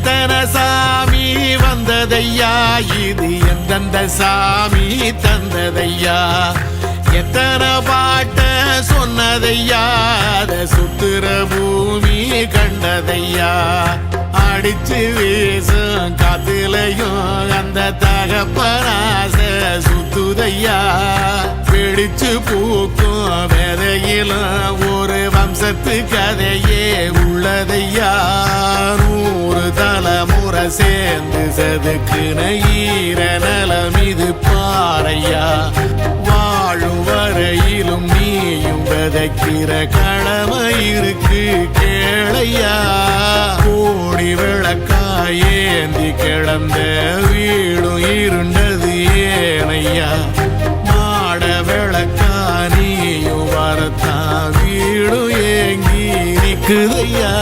எத்தனை சாமி வந்ததையா, இது எந்தெந்த சாமி தந்ததையா, எத்தனை பாட்ட சொன்னதையா, அத சுத்துற பூமி கண்டதையா, அடிச்சு வீசும் காத்துலையும் அந்த தகப்பனாச சுத்துதையா, பிடிச்சு பூக்கும் விதையிலும் ஒரு வம்சத்து கதையே உள்ளதையா, 100 தலைமுறை சேர்ந்து செதுக்குன ஈர நலம் இது பாறையா, வாழும் வரையிலும் நீயும் விதைக்கிற கடமை இருக்கு கேளையா, கோடி விளக்காயேந்தி கிடந்த வீடும் இருண்டது ஏனையா, மாட விளக்கா நீயும் வரத்தா வீடும் ஏங்கி நிக்குதையா.